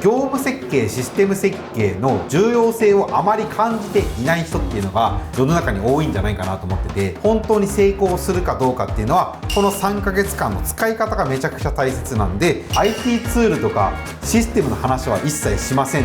業務設計、システム設計の重要性をあまり感じていない人っていうのが世の中に多いんじゃないかなと思ってて、本当に成功するかどうかっていうのはこの3ヶ月間の使い方がめちゃくちゃ大切なんで、 IT ツールとかシステムの話は一切しません。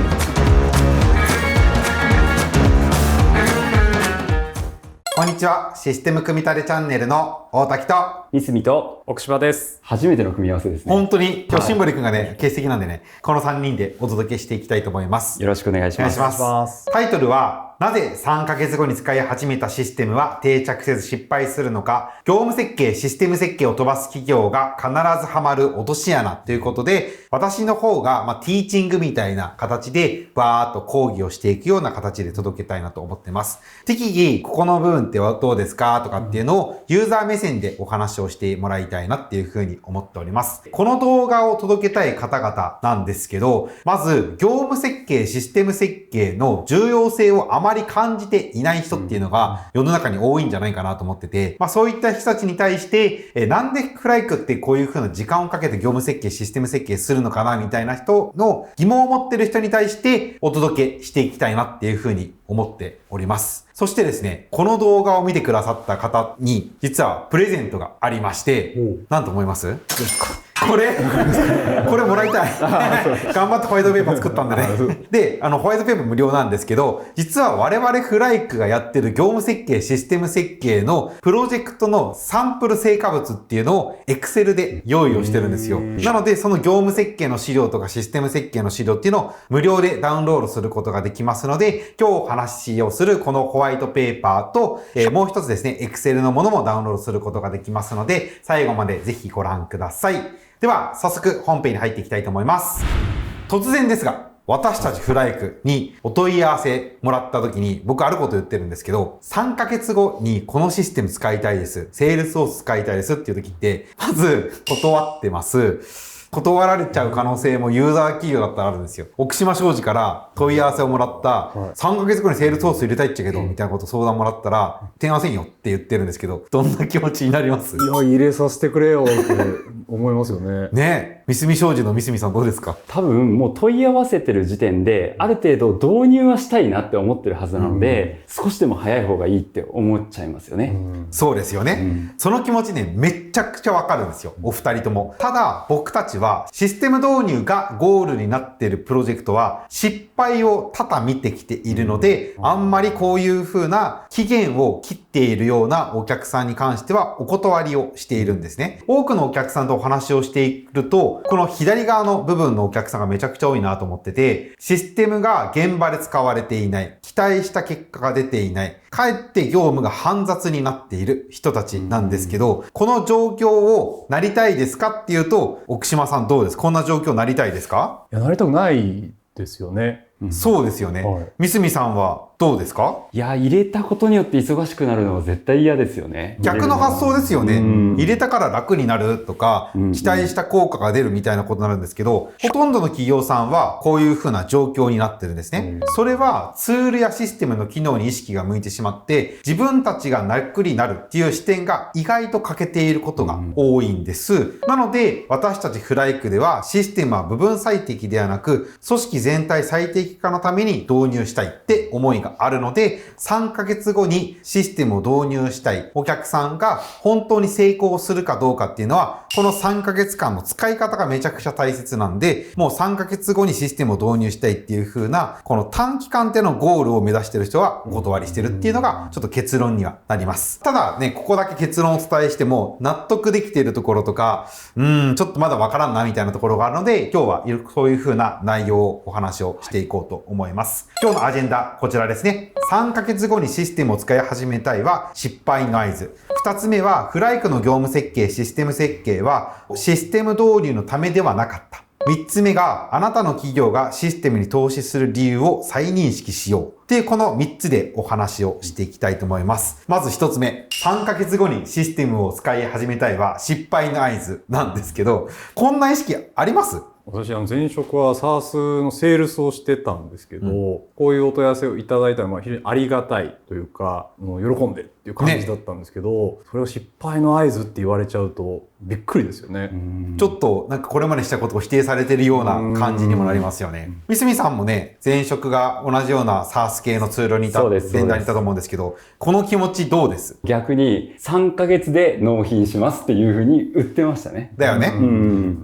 こんにちは。システム組み立てチャンネルの大滝と三角と奥島です。初めての組み合わせですね。本当に今日シンボリ君がね、欠席なんでね、この3人でお届けしていきたいと思います。よろしくお願いします。お願いします。タイトルは、なぜ3ヶ月後に使い始めたシステムは定着せず失敗するのか、業務設計、システム設計を飛ばす企業が必ずハマる落とし穴ということで、私の方がティーチングみたいな形でバーっと講義をしていくような形で届けたいなと思ってます。適宜ここの部分ってどうですかとかっていうのをユーザー目線でお話をしてもらいたいなっていうふうに思っております。この動画を届けたい方々なんですけど、まず業務設計、システム設計の重要性をあまり感じていない人っていうのが世の中に多いんじゃないかなと思ってて、そういった人たちに対して、なんでフライクってこういう風な時間をかけて業務設計、システム設計するのかなみたいな人の疑問を持ってる人に対してお届けしていきたいなっていう風に思っております。そしてですね、この動画を見てくださった方に実はプレゼントがありまして、何と思います？これもらいたい。頑張ってホワイトペーパー作ったんでね。で、ホワイトペーパー無料なんですけど、実は我々フライクがやってる業務設計、システム設計のプロジェクトのサンプル成果物っていうのを Excel で用意をしてるんですよ。なので、その業務設計の資料とかシステム設計の資料っていうのを無料でダウンロードすることができますので、今日お話をするこのホワイトペーパーと、もう一つですね、Excel のものもダウンロードすることができますので、最後までぜひご覧ください。では、早速本編に入っていきたいと思います。突然ですが、私たちフライクにお問い合わせもらった時に僕あること言ってるんですけど、3ヶ月後にこのシステム使いたいです。セールスフォース使いたいですっていう時って、まず断ってます。断られちゃう可能性もユーザー企業だったらあるんですよ。奥島商事から問い合わせをもらった、3ヶ月後にセールスフォース入れたいっちゃけど、みたいなこと相談もらったら、提案せんよって言ってるんですけど、どんな気持ちになります？いや、入れさせてくれよって思いますよね。ねえ、三角商事の三角さんどうですか？多分もう問い合わせてる時点で、ある程度導入はしたいなって思ってるはずなので、少しでも早い方がいいって思っちゃいますよね。そうですよね。その気持ちね、めっちゃくちゃわかるんですよ。お二人とも。ただ、僕たちはシステム導入がゴールになっているプロジェクトは失敗を多々見てきているので、あんまりこういう風な期限を切っているようなお客さんに関してはお断りをしているんですね。多くのお客さんとお話をしていると、この左側の部分のお客さんがめちゃくちゃ多いなと思ってて、システムが現場で使われていない、期待した結果が出ていない、かえって業務が煩雑になっている人たちなんですけど、この状況をなりたいですかっていうと、奥島さんどうです？こんな状況なりたいですか？いや、なりたくないですよね。そうですよね。三角さんはどうですか？いや、入れたことによって忙しくなるのは絶対嫌ですよね。逆の発想ですよね。入れたから楽になるとか、期待した効果が出るみたいなことになるんですけど、ほとんどの企業さんはこういう風な状況になってるんですね。それはツールやシステムの機能に意識が向いてしまって、自分たちが楽になるっていう視点が意外と欠けていることが多いんです。なので、私たちフライクではシステムは部分最適ではなく、組織全体最適化のために導入したいって思いがあるので、3ヶ月後にシステムを導入したいお客さんが本当に成功するかどうかっていうのは、この3ヶ月間の使い方がめちゃくちゃ大切なんで、もう3ヶ月後にシステムを導入したいっていう風な、この短期間でのゴールを目指してる人はお断りしてるっていうのがちょっと結論にはなります。ただね、ここだけ結論をお伝えしても納得できているところとか、ちょっとまだわからんなみたいなところがあるので、今日はそういう風な内容をお話をしていこうと思います。今日のアジェンダ、こちらですね。3ヶ月後にシステムを使い始めたいは失敗の合図。2つ目は、フライクの業務設計、システム設計はシステム導入のためではなかった。3つ目が、あなたの企業がシステムに投資する理由を再認識しよう。っていうこの3つでお話をしていきたいと思います。まず1つ目。3ヶ月後にシステムを使い始めたいは失敗の合図なんですけど、こんな意識あります？私前職は SaaS のセールスをしてたんですけど、こういうお問い合わせをいただいたら非常にありがたいというか、喜んでっていう感じだったんですけど、それを失敗の合図って言われちゃうとびっくりですよね。ちょっとなんかこれまでしたことを否定されてるような感じにもなりますよね。三角さんもね、前職が同じような SaaS 系のツールにいた、ベンダーにいたと思うんですけど、この気持ちどうです？逆に3ヶ月で納品しますっていうふうに売ってましたね。だよね。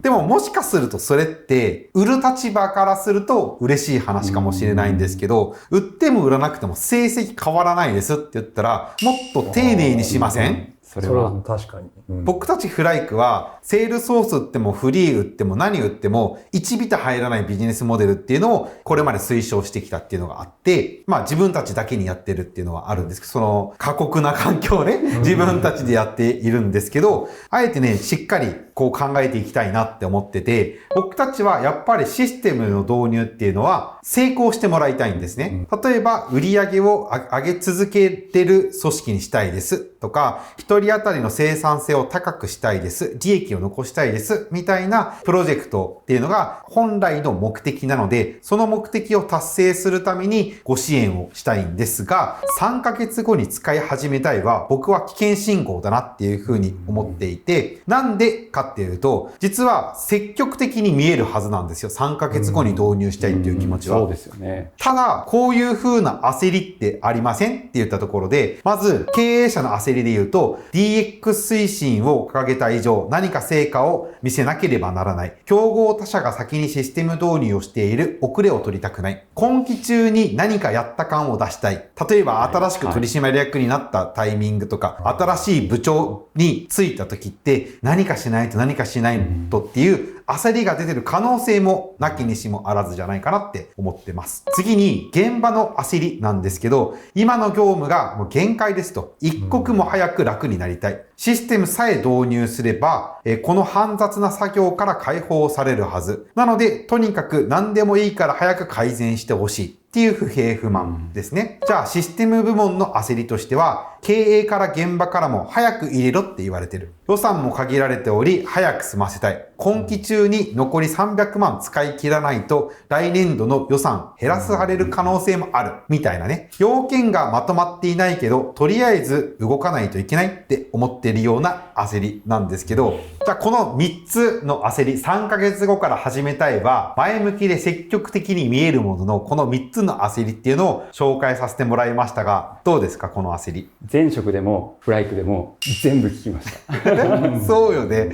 でももしかするとそれって売る立場からすると嬉しい話かもしれないんですけど、売っても売らなくても成績変わらないですって言ったらもっと丁寧にしません？それは確かに、僕たちフライクはセールソース売ってもフリー売っても何売っても1ビタ入らないビジネスモデルっていうのをこれまで推奨してきたっていうのがあって、自分たちだけにやってるっていうのはあるんですけど、その過酷な環境をね、自分たちでやっているんですけど、あえてね、しっかりこう考えていきたいなって思ってて、僕たちはやっぱりシステムの導入っていうのは成功してもらいたいんですね。例えば売上を上げ続けてる組織にしたいですとか、一人当たりの生産性を高くしたいです、利益を残したいですみたいなプロジェクトっていうのが本来の目的なので、その目的を達成するためにご支援をしたいんですが、3ヶ月後に使い始めたいは僕は危険信号だなっていうふうに思っていて、なんでかっていうと、実は積極的に見えるはずなんですよ。3ヶ月後に導入したいっていう気持ちは。そうですよね。ただ、こういう風な焦りってありませんって言ったところで、まず経営者の焦りで言うと、DX 推進を掲げた以上、何か成果を見せなければならない。競合他社が先にシステム導入をしている。遅れを取りたくない。今期中に何かやった感を出したい。例えば、新しく取締役になったタイミングとか、新しい部長に就いた時って、何かしないと何かしないとっていう焦りが出てる可能性もなきにしもあらずじゃないかなって思ってます。次に現場の焦りなんですけど、今の業務がもう限界ですと。一刻も早く楽になりたい。システムさえ導入すれば、この煩雑な作業から解放されるはず。なので、とにかく何でもいいから早く改善してほしい。っていう不平不満ですね。じゃあシステム部門の焦りとしては、経営から現場からも早く入れろって言われてる。予算も限られており、早く済ませたい。今期中に残り300万使い切らないと、来年度の予算減らされる可能性もある。みたいなね。要件がまとまっていないけど、とりあえず動かないといけないって思っているような焦りなんですけど、じゃあこの3つの焦り、3ヶ月後から始めたいは、前向きで積極的に見えるものの、この3つの焦りっていうのを紹介させてもらいましたが、どうですかこの焦り。前職でもフライクでも全部聞きました。そうよね。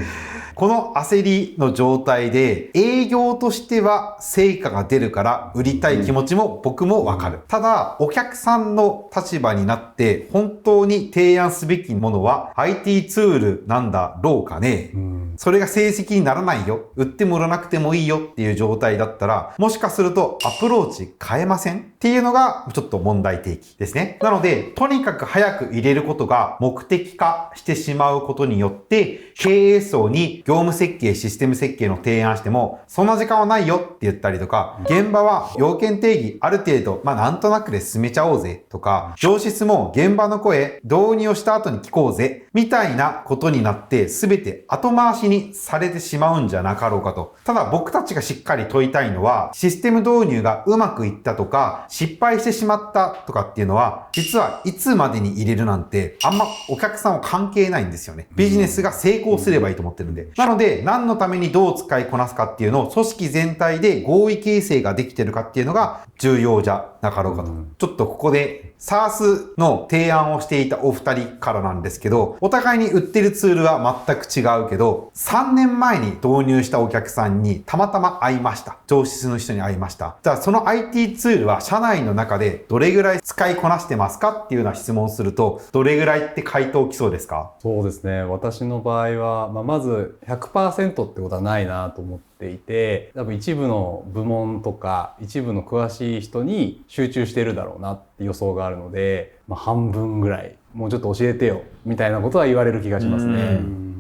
この焦りの状態で営業としては成果が出るから売りたい気持ちも僕もわかる。ただお客さんの立場になって本当に提案すべきものは IT ツールなんだろうかね。それが成績にならないよ。売っても売らなくてもいいよっていう状態だったら、もしかするとアプローチ変えませんっていうのがちょっと問題提起ですね。なので、とにかく早く入れることが目的化してしまうことによって、経営層に業務設計、システム設計の提案しても、そんな時間はないよって言ったりとか、現場は要件定義ある程度、なんとなくで進めちゃおうぜとか、上質も現場の声、導入をした後に聞こうぜ、みたいなことになって、すべて後回しにされてしまうんじゃなかろうかと。ただ僕たちがしっかり問いたいのは、システム導入がうまくいったとか、失敗してしまったとかっていうのは、実はいつまでに入れるなんて、あんまお客さんは関係ないんですよね。ビジネスが成功すればいいと思ってるんで。なので、何のためにどう使いこなすかっていうのを、組織全体で合意形成ができてるかっていうのが重要じゃなかろうかと。ちょっとここで、SaaS の提案をしていたお二人からなんですけど、お互いに売ってるツールは全く違うけど、3年前に導入したお客さんにたまたま会いました。上質の人に会いました。じゃあその IT ツールは社内の中でどれぐらい使いこなしてますかっていうような質問をすると、どれぐらいって回答来そうですか？そうですね。私の場合は、まず 100% ってことはないなと思っていて、多分一部の部門とか一部の詳しい人に集中してるだろうなって予想があるので、半分ぐらいもうちょっと教えてよみたいなことは言われる気がしますね。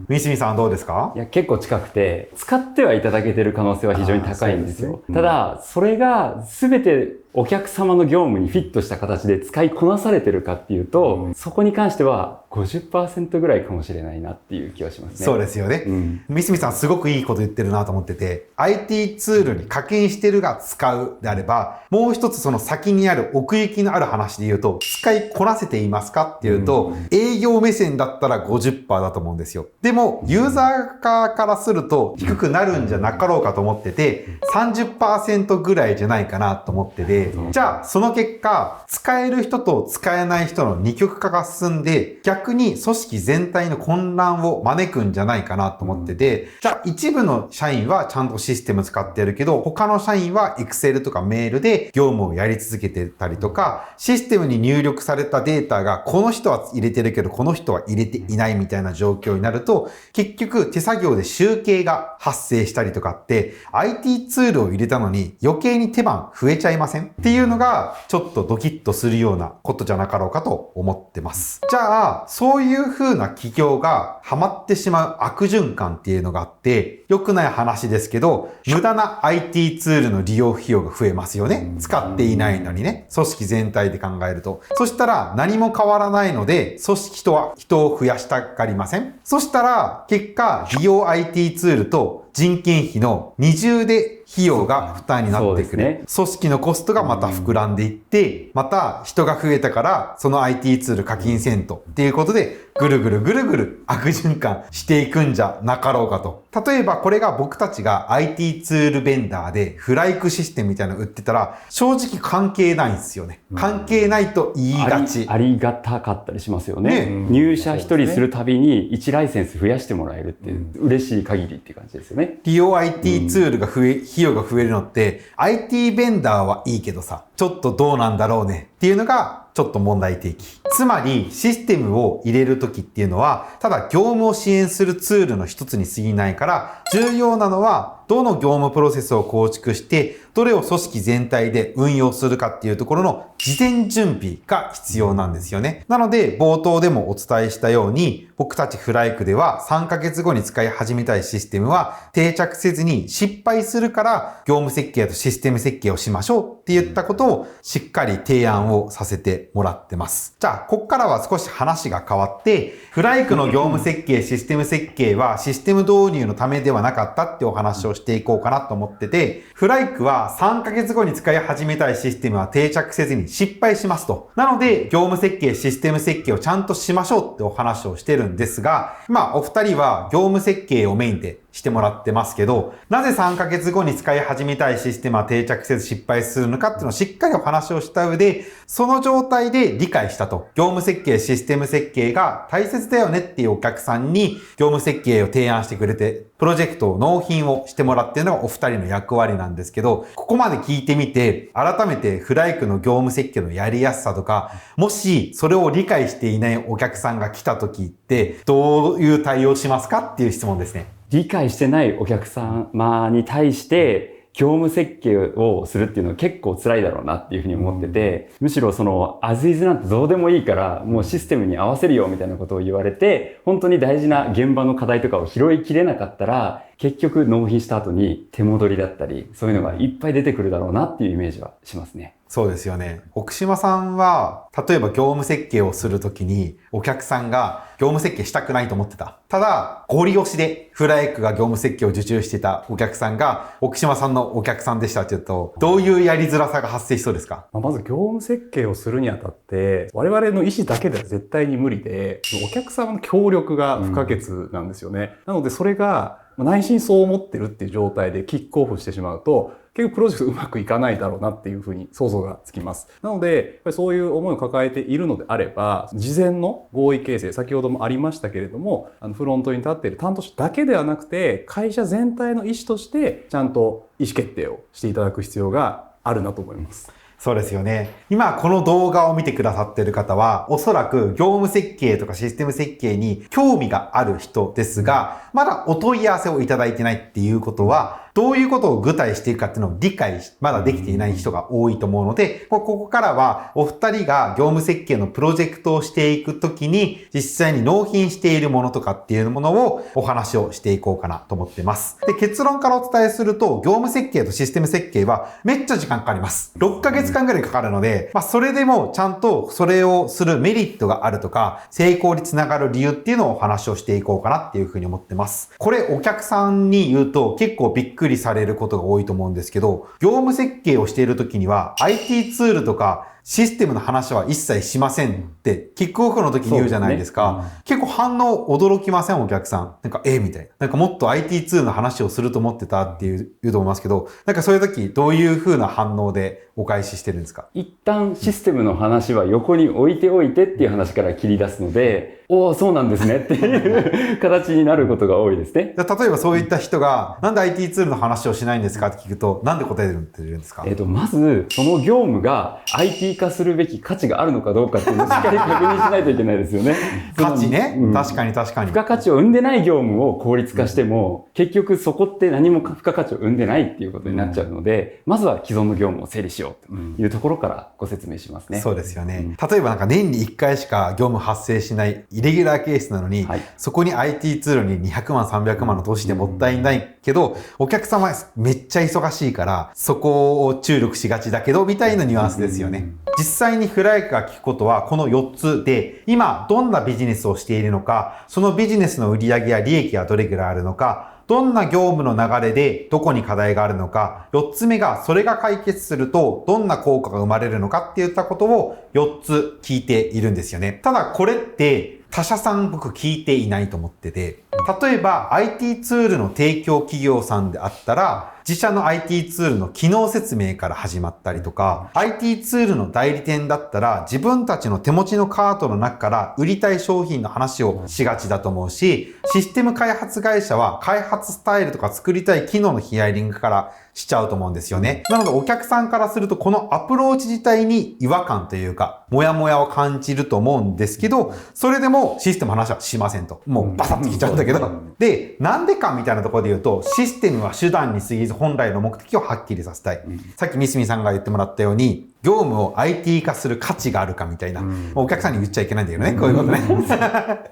三角さんはどうですか？いや、結構近くて、使ってはいただけてる可能性は非常に高いんですよ。ただ、それが全てお客様の業務にフィットした形で使いこなされてるかっていうと、そこに関しては 50% ぐらいかもしれないなっていう気はしますね。そうですよね。三角さんすごくいいこと言ってるなと思ってて、IT ツールに課金してるが使うであれば、もう一つその先にある奥行きのある話で言うと、使いこなせていますかっていうと、営業目線だったら 50% だと思うんですよ。でも、ユーザー側からすると低くなるんじゃなかろうかと思ってて、30% ぐらいじゃないかなと思ってて、じゃあその結果、使える人と使えない人の二極化が進んで、逆に組織全体の混乱を招くんじゃないかなと思ってて、じゃあ一部の社員はちゃんとシステム使ってるけど、他の社員は Excel とかメールで業務をやり続けてたりとか、システムに入力されたデータがこの人は入れてるけど、この人は入れていないみたいな状況になると、結局手作業で集計が発生したりとかって、IT ツールを入れたのに余計に手番増えちゃいませんっていうのが、ちょっとドキッとするようなことじゃなかろうかと思ってます。じゃあ、そういう風な企業がハマってしまう悪循環っていうのがあって、良くない話ですけど、無駄な IT ツールの利用費用が増えますよね。使っていないのにね。組織全体で考えると。そしたら何も変わらないので、組織とは人を増やしたがりません。そしたら、結果、利用 IT ツールと人件費の二重で費用が負担になってくる。組織のコストがまた膨らんでいって、また人が増えたからその IT ツール課金せんとっていうことでぐるぐるぐるぐる悪循環していくんじゃなかろうかと。例えばこれが僕たちが IT ツールベンダーでフライクシステムみたいなの売ってたら正直関係ないんですよね。関係ないと言いがち。ありがたかったりしますよね。入社一人するたびに1ライセンス増やしてもらえるっていう嬉しい限りっていう感じですよね。利用 IT ツールが費用が増えるのって IT ベンダーはいいけどさ、ちょっとどうなんだろうねっていうのがちょっと問題提起。つまりシステムを入れるときっていうのはただ業務を支援するツールの一つに過ぎないから、重要なのはどの業務プロセスを構築してどれを組織全体で運用するかっていうところの事前準備が必要なんですよね。なので冒頭でもお伝えしたように、僕たちフライクでは3ヶ月後に使い始めたいシステムは定着せずに失敗するから業務設計とシステム設計をしましょうって言ったことをしっかり提案をさせてもらってます。じゃあここからは少し話が変わって、フライクの業務設計、システム設計はシステム導入のためではなかったってお話をしていこうかなと思ってて、フライクは3ヶ月後に使い始めたいシステムは定着せずに失敗しますと。なので業務設計、システム設計をちゃんとしましょうってお話をしてるんですが、お二人は業務設計をメインでしてもらってますけど、なぜ3ヶ月後に使い始めたいシステムは定着せず失敗するのかっていうのをしっかりお話をした上で、その状態で理解したと。業務設計、システム設計が大切だよねっていうお客さんに業務設計を提案してくれて、プロジェクトを納品をしてもらっているのがお二人の役割なんですけど、ここまで聞いてみて、改めてフライクの業務設計のやりやすさとか、もしそれを理解していないお客さんが来た時ってどういう対応しますかっていう質問ですね。理解してないお客様に対して業務設計をするっていうのは結構辛いだろうなっていうふうに思ってて、むしろそのas isなんてどうでもいいからもうシステムに合わせるよみたいなことを言われて、本当に大事な現場の課題とかを拾いきれなかったら結局納品した後に手戻りだったりそういうのがいっぱい出てくるだろうなっていうイメージはしますね。そうですよね。奥島さんは、例えば業務設計をするときに、お客さんが業務設計したくないと思ってた。ただ、ゴリ押しでフライクが業務設計を受注してたお客さんが、奥島さんのお客さんでしたって言うと、どういうやりづらさが発生しそうですか？まず業務設計をするにあたって、我々の意思だけでは絶対に無理で、お客様の協力が不可欠なんですよね。なのでそれが、内心そう思ってるっていう状態でキックオフしてしまうと、結局プロジェクトうまくいかないだろうなっていうふうに想像がつきます。なので、やっぱりそういう思いを抱えているのであれば、事前の合意形成、先ほどもありましたけれども、フロントに立っている担当者だけではなくて、会社全体の意思として、ちゃんと意思決定をしていただく必要があるなと思います。そうですよね。今この動画を見てくださっている方は、おそらく業務設計とかシステム設計に興味がある人ですが、まだお問い合わせをいただいてないっていうことは、どういうことを具体していくかっていうのを理解まだできていない人が多いと思うので、ここからはお二人が業務設計のプロジェクトをしていくときに実際に納品しているものとかっていうものをお話をしていこうかなと思ってます。で、結論からお伝えすると、業務設計とシステム設計はめっちゃ時間かかります。6ヶ月間ぐらいかかるので、それでもちゃんとそれをするメリットがあるとか、成功につながる理由っていうのをお話をしていこうかなっていうふうに思ってます。これお客さんに言うと結構びっくりされることが多いと思うんですけど、業務設計をしている時には IT ツールとかシステムの話は一切しませんってキックオフの時に言うじゃないですか。結構反応驚きませんお客さん。なんかみたいな。なんかもっと IT ツールの話をすると思ってたって言うと思いますけど、なんかそういう時どういう風な反応でお返ししてるんですか？一旦システムの話は横に置いておいてっていう話から切り出すので、おお、そうなんですねっていう形になることが多いですね。例えばそういった人が、なんで IT ツールの話をしないんですかって聞くと、なんで答えてるんですか？まず、その業務が IT 化するべき価値があるのかどうかっていうのをしっかり確認しないといけないですよね。価値ね。確かに確かに。付加価値を生んでない業務を効率化しても、結局そこって何も付加価値を生んでないっていうことになっちゃうので、まずは既存の業務を整理しようというところからご説明しますね。そうですよね。例えばなんか年に1回しか業務発生しないイレギュラーケースなのに、そこに IT ツールに200万300万の投資でもったいないけど、お客様はめっちゃ忙しいからそこを注力しがちだけどみたいなニュアンスですよね。実際にフライクが聞くことはこの4つで、今どんなビジネスをしているのか、そのビジネスの売上や利益がどれくらいあるのか、どんな業務の流れでどこに課題があるのか、4つ目がそれが解決するとどんな効果が生まれるのかっていったことを4つ聞いているんですよね。ただこれって他社さん僕聞いていないと思ってて、例えば IT ツールの提供企業さんであったら、自社の IT ツールの機能説明から始まったりとか、IT ツールの代理店だったら自分たちの手持ちのカートの中から売りたい商品の話をしがちだと思うし、システム開発会社は開発スタイルとか作りたい機能のヒアリングからしちゃうと思うんですよね。なのでお客さんからするとこのアプローチ自体に違和感というか、モヤモヤを感じると思うんですけど、それでもシステムの話はしませんと。もうバサッと聞いちゃうんだけど。で、なんでかみたいなところで言うと、システムは手段に過ぎず本来の目的をはっきりさせたい。さっき三角さんが言ってもらったように、業務を IT 化する価値があるかみたいな。お客さんに言っちゃいけないんだけどね、こういうことね。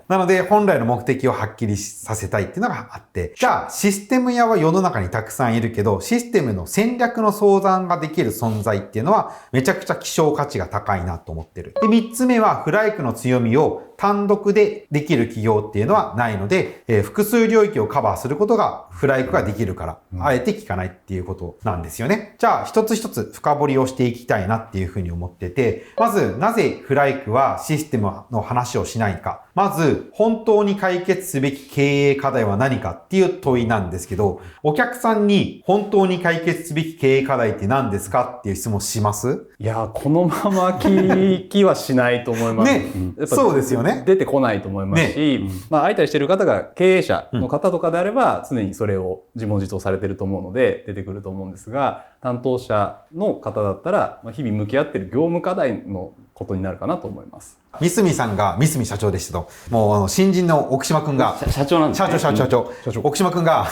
なので、本来の目的をはっきりさせたいっていうのがあって、じゃあ、システム屋は世の中にたくさんいるけど、システムの戦略の相談ができる存在っていうのは、めちゃくちゃ希少価値が高いなと思ってる。で、3つ目は、フライクの強みを単独でできる企業っていうのはないので、複数領域をカバーすることがフライクができるから、あえて聞かないっていうことなんですよね。じゃあ、一つ一つ深掘りをしていきたいなっていうふうに思ってて、まず、なぜフライクはシステムの話をしないか。まず、本当に解決すべき経営課題は何かっていう問いなんですけど、お客さんに本当に解決すべき経営課題って何ですかっていう質問します？いや、このまま聞きはしないと思います。ね、やっぱそうですよね。出てこないと思いますし、相対してる方が経営者の方とかであれば、常にそれを自問自答されてると思うので、出てくると思うんですが、担当者の方だったら、日々向き合ってる業務課題のことになるかなと思います。三角さんが三角社長でしたと。もう新人の奥島くんが。社長なんですね。社長。奥島くんが、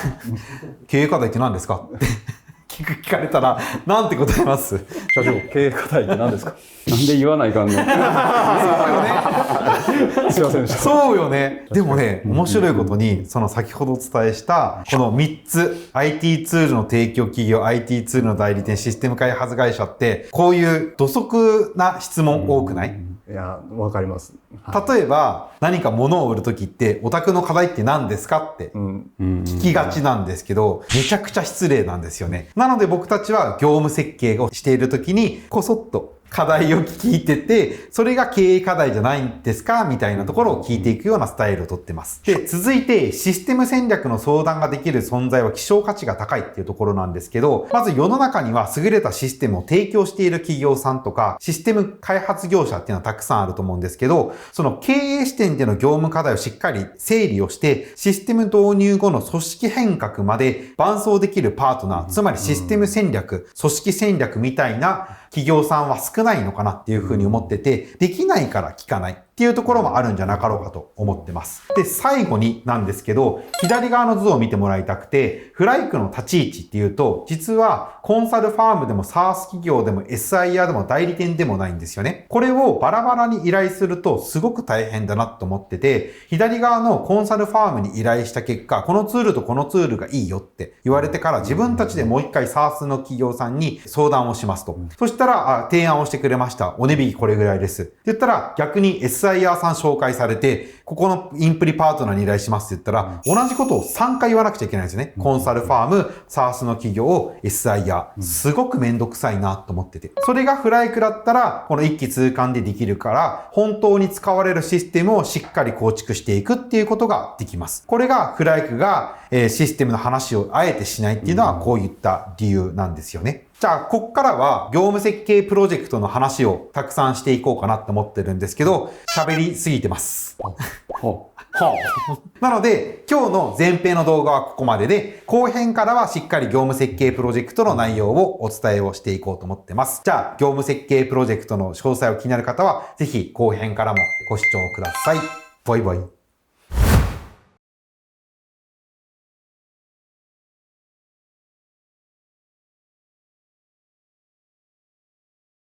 経営課題って何ですかって聞かれたら、なんて答えます？社長、経営課題って何ですか？なんで言わないかんの？すいませんでした。そうよね。でもね、面白いことに、その先ほどお伝えした、この3つ、IT ツールの提供企業、IT ツールの代理店、システム開発会社って、こういう土足な質問多くない？いや、わかります。例えば、何か物を売るときって、お宅の課題って何ですかって聞きがちなんですけど、めちゃくちゃ失礼なんですよね。なので僕たちは業務設計をしているときに、こそっと課題を聞いてて、それが経営課題じゃないんですかみたいなところを聞いていくようなスタイルをとってます。で、続いてシステム戦略の相談ができる存在は希少価値が高いっていうところなんですけど、まず世の中には優れたシステムを提供している企業さんとか、システム開発業者っていうのはたくさんあると思うんですけど、その経営視点での業務課題をしっかり整理をして、システム導入後の組織変革まで伴走できるパートナー、つまりシステム戦略、組織戦略みたいな企業さんは少ないのかなっていうふうに思ってて、できないから聞かない。っていうところもあるんじゃなかろうかと思ってます。で、最後になんですけど、左側の図を見てもらいたくて、フライクの立ち位置っていうと、実はコンサルファームでも SaaS 企業でも SIR でも代理店でもないんですよね。これをバラバラに依頼するとすごく大変だなと思ってて、左側のコンサルファームに依頼した結果、このツールとこのツールがいいよって言われてから自分たちでもう一回 SaaS の企業さんに相談をしますと。そしたら、提案をしてくれました。お値引きこれぐらいです。って言ったら、逆に SIR さん紹介されて、ここのインプリパートナーに依頼しますって言ったら、同じことを3回言わなくちゃいけないんですよね。コンサルファーム、SaaS の企業、SIR。すごくめんどくさいなと思ってて。それがフライクだったら、この一気通貫でできるから、本当に使われるシステムをしっかり構築していくっていうことができます。これがフライクが、システムの話をあえてしないっていうのはこういった理由なんですよね。じゃあ、こっからは業務設計プロジェクトの話をたくさんしていこうかなと思ってるんですけど、喋りすぎてます。なので、今日の前編の動画はここまでで、後編からはしっかり業務設計プロジェクトの内容をお伝えをしていこうと思ってます。じゃあ、業務設計プロジェクトの詳細を気になる方は、ぜひ後編からもご視聴ください。バイバイ。